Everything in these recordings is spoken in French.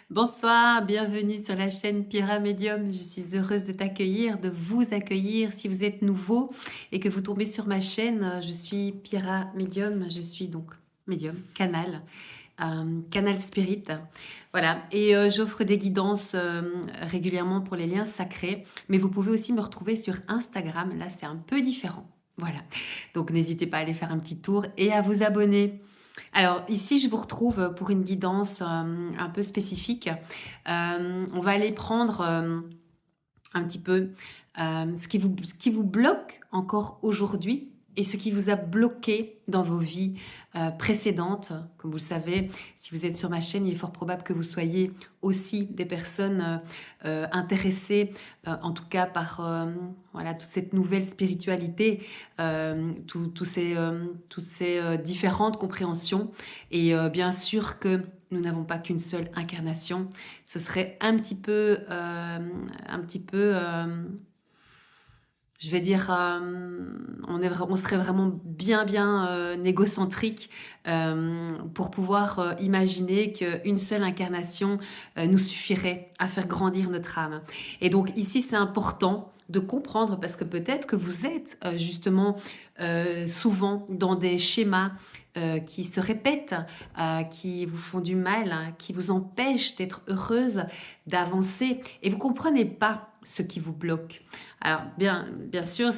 Bonsoir, bienvenue sur la chaîne Pira Medium. Je suis heureuse de t'accueillir, de vous accueillir. Si vous êtes nouveau et que vous tombez sur ma chaîne, je suis Pira Medium. Je suis donc médium, canal spirit. Voilà, et j'offre des guidances régulièrement pour les liens sacrés. Mais vous pouvez aussi me retrouver sur Instagram. Là, c'est un peu différent. Voilà, donc n'hésitez pas à aller faire un petit tour et à vous abonner. Alors ici, je vous retrouve pour une guidance un peu spécifique. On va aller prendre un petit peu ce qui vous bloque encore aujourd'hui et ce qui vous a bloqué dans vos vies précédentes. Comme vous le savez, si vous êtes sur ma chaîne, il est fort probable que vous soyez aussi des personnes intéressées, en tout cas par voilà, toute cette nouvelle spiritualité, toutes ces différentes compréhensions. Et bien sûr que nous n'avons pas qu'une seule incarnation. Ce serait un petit peu, je vais dire, on serait vraiment bien égocentrique pour pouvoir imaginer qu'une seule incarnation nous suffirait à faire grandir notre âme. Et donc ici, c'est important de comprendre parce que peut-être que vous êtes justement souvent dans des schémas qui se répètent, qui vous font du mal, hein, qui vous empêchent d'être heureuse, d'avancer et vous comprenez pas ce qui vous bloque. Alors bien sûr,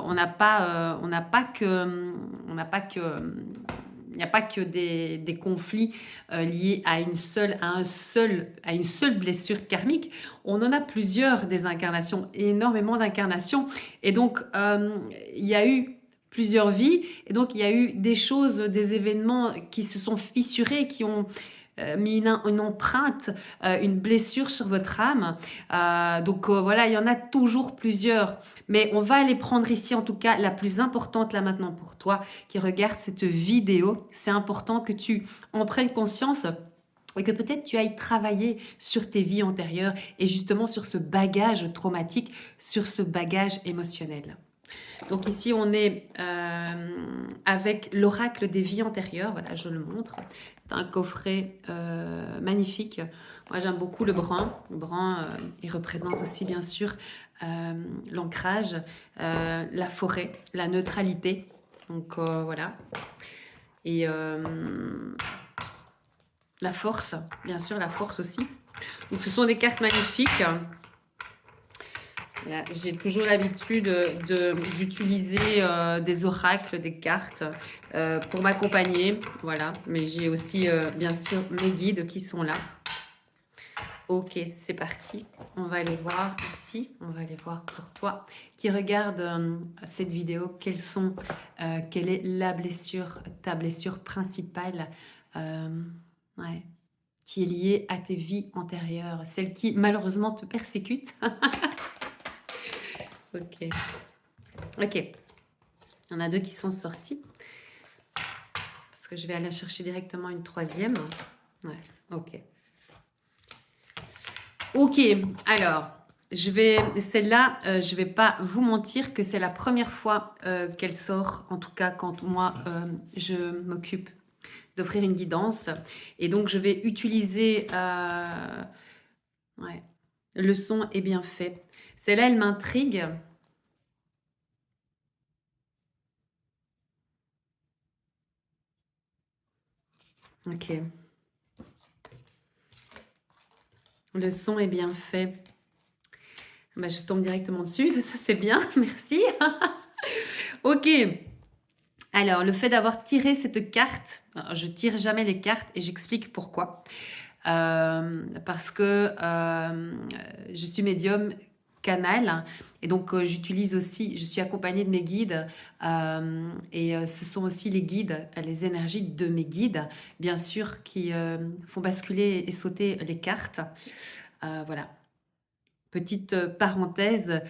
on n'a pas que, il n'y a pas que des conflits liés à à une seule blessure karmique. On en a plusieurs des incarnations, énormément d'incarnations. Et donc, il y a eu plusieurs vies. Et donc, il y a eu des choses, des événements qui se sont fissurés, qui ont mis une empreinte, une blessure sur votre âme. Voilà, il y en a toujours plusieurs. Mais on va aller prendre ici, en tout cas, la plus importante là maintenant pour toi qui regarde cette vidéo. C'est important que tu en prennes conscience et que peut-être tu ailles travailler sur tes vies antérieures et justement sur ce bagage traumatique, sur ce bagage émotionnel. Donc ici, on est avec l'oracle des vies antérieures. Voilà, je le montre. C'est un coffret magnifique. Moi, j'aime beaucoup le brun. Le brun, il représente aussi, bien sûr, l'ancrage, la forêt, la neutralité. Donc voilà. Et la force, bien sûr, la force aussi. Donc, ce sont des cartes magnifiques. Voilà, j'ai toujours l'habitude d'utiliser des oracles, des cartes pour m'accompagner. Voilà, mais j'ai aussi bien sûr mes guides qui sont là. Ok, c'est parti. On va aller voir ici. On va aller voir pour toi qui regarde cette vidéo. Quelle est la blessure, ta blessure principale ouais, qui est liée à tes vies antérieures, celle qui malheureusement te persécute. Ok. Ok. Il y en a deux qui sont sortis. Parce que je vais aller chercher directement une troisième. Ouais, ok. Ok, alors, celle-là, je vais pas vous mentir que c'est la première fois qu'elle sort, en tout cas quand moi, je m'occupe d'offrir une guidance. Et donc, je vais utiliser... ouais, le son est bien fait. Celle-là, elle m'intrigue. Ok. Le son est bien fait. Bah, je tombe directement dessus, ça c'est bien, merci. Ok. Alors, le fait d'avoir tiré cette carte, je tire jamais les cartes et j'explique pourquoi. Parce que je suis médium canal et donc j'utilise aussi, je suis accompagnée de mes guides et ce sont aussi les guides, les énergies de mes guides, bien sûr, qui font basculer et sauter les cartes. Voilà. Petite parenthèse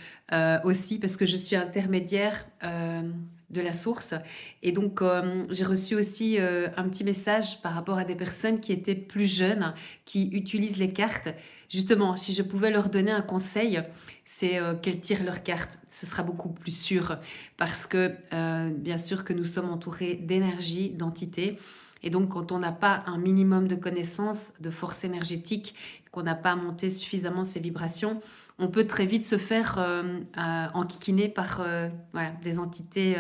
aussi, parce que je suis intermédiaire de la source. Et donc, j'ai reçu aussi un petit message par rapport à des personnes qui étaient plus jeunes, qui utilisent les cartes. Justement, si je pouvais leur donner un conseil, c'est qu'elles tirent leurs cartes. Ce sera beaucoup plus sûr, parce que bien sûr que nous sommes entourés d'énergie, d'entités. Et donc, quand on n'a pas un minimum de connaissances, de force énergétique, qu'on n'a pas monté suffisamment ses vibrations, on peut très vite se faire enquiquiner par voilà, des entités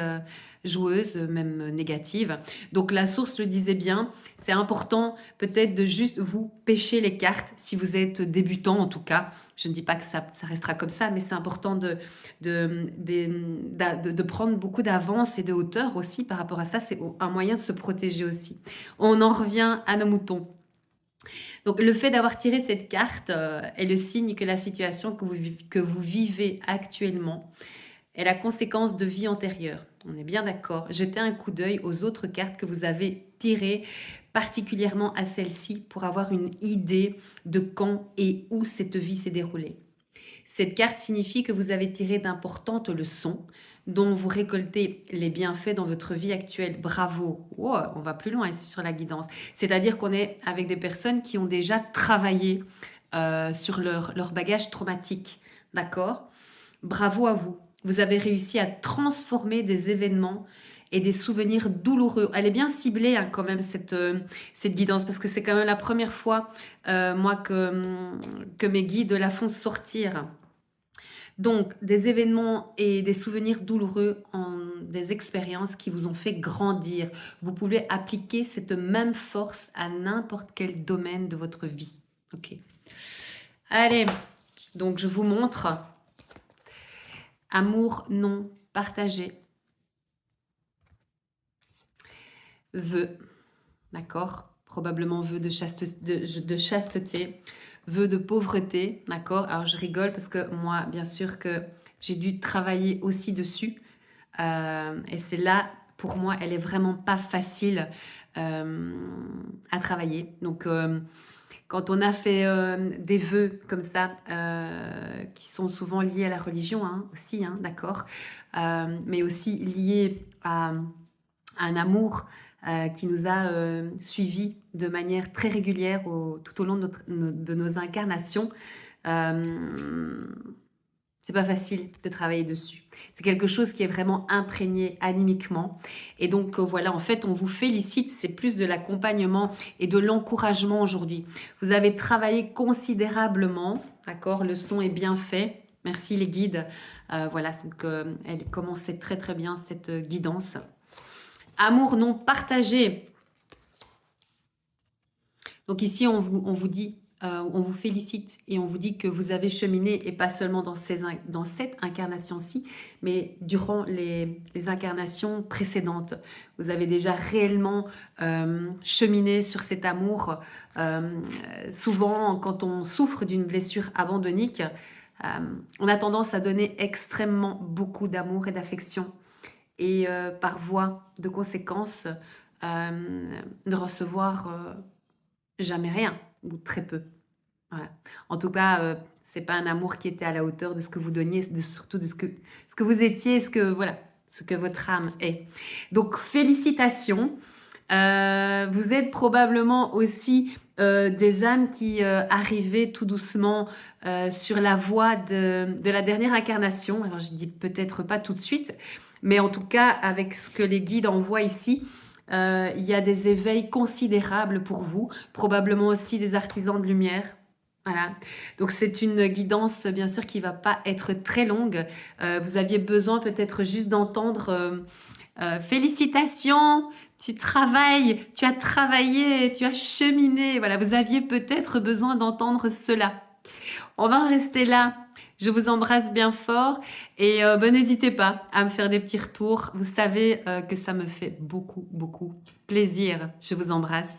joueuses, même négatives. Donc la source le disait bien, c'est important peut-être de juste vous pêcher les cartes, si vous êtes débutant en tout cas. Je ne dis pas que ça restera comme ça, mais c'est important de prendre beaucoup d'avance et de hauteur aussi par rapport à ça. C'est un moyen de se protéger aussi. On en revient à nos moutons. Donc le fait d'avoir tiré cette carte est le signe que la situation que vous vivez actuellement est la conséquence de vie antérieure. On est bien d'accord. Jetez un coup d'œil aux autres cartes que vous avez tirées, particulièrement à celle-ci, pour avoir une idée de quand et où cette vie s'est déroulée. Cette carte signifie que vous avez tiré d'importantes leçons dont vous récoltez les bienfaits dans votre vie actuelle. Bravo! Oh, on va plus loin ici sur la guidance. C'est-à-dire qu'on est avec des personnes qui ont déjà travaillé sur leur bagage traumatique. D'accord? Bravo à vous. Vous avez réussi à transformer des événements et des souvenirs douloureux. Elle est bien ciblée hein, quand même cette guidance parce que c'est quand même la première fois moi que mes guides la font sortir. Donc, des événements et des souvenirs douloureux en des expériences qui vous ont fait grandir. Vous pouvez appliquer cette même force à n'importe quel domaine de votre vie. Ok. Allez, donc je vous montre. Amour non partagé. Vœux, d'accord? Probablement vœux de chasteté, vœux de pauvreté, d'accord? Alors je rigole parce que moi, bien sûr que j'ai dû travailler aussi dessus. Et c'est là, pour moi, elle est vraiment pas facile à travailler. Donc, quand on a fait des vœux comme ça, qui sont souvent liés à la religion hein, aussi, hein, d'accord, mais aussi liés à un amour qui nous a suivis de manière très régulière tout au long de nos incarnations. C'est pas facile de travailler dessus. C'est quelque chose qui est vraiment imprégné animiquement. Et donc voilà, en fait, on vous félicite. C'est plus de l'accompagnement et de l'encouragement aujourd'hui. Vous avez travaillé considérablement, d'accord? Le son est bien fait. Merci les guides. Voilà, donc elle commençait très très bien cette guidance. Amour non partagé. Donc ici, on vous dit, on vous félicite et on vous dit que vous avez cheminé, et pas seulement dans cette incarnation-ci, mais durant les incarnations précédentes. Vous avez déjà réellement cheminé sur cet amour. Souvent, quand on souffre d'une blessure abandonnique, on a tendance à donner extrêmement beaucoup d'amour et d'affection. Et par voie de conséquence, ne recevoir jamais rien, ou très peu. Voilà. En tout cas, c'est pas un amour qui était à la hauteur de ce que vous donniez, surtout de ce que vous étiez, voilà, ce que votre âme est. Donc, félicitations. Vous êtes probablement aussi des âmes qui arrivaient tout doucement sur la voie de la dernière incarnation. Alors, je dis peut-être pas tout de suite, mais en tout cas, avec ce que les guides envoient ici, il y a des éveils considérables pour vous, probablement aussi des artisans de lumière. Voilà. Donc c'est une guidance bien sûr qui va pas être très longue. Vous aviez besoin peut-être juste d'entendre félicitations, tu travailles, tu as travaillé, tu as cheminé. Voilà, vous aviez peut-être besoin d'entendre cela. On va en rester là. Je vous embrasse bien fort et n'hésitez pas à me faire des petits retours. Vous savez que ça me fait beaucoup, beaucoup plaisir. Je vous embrasse.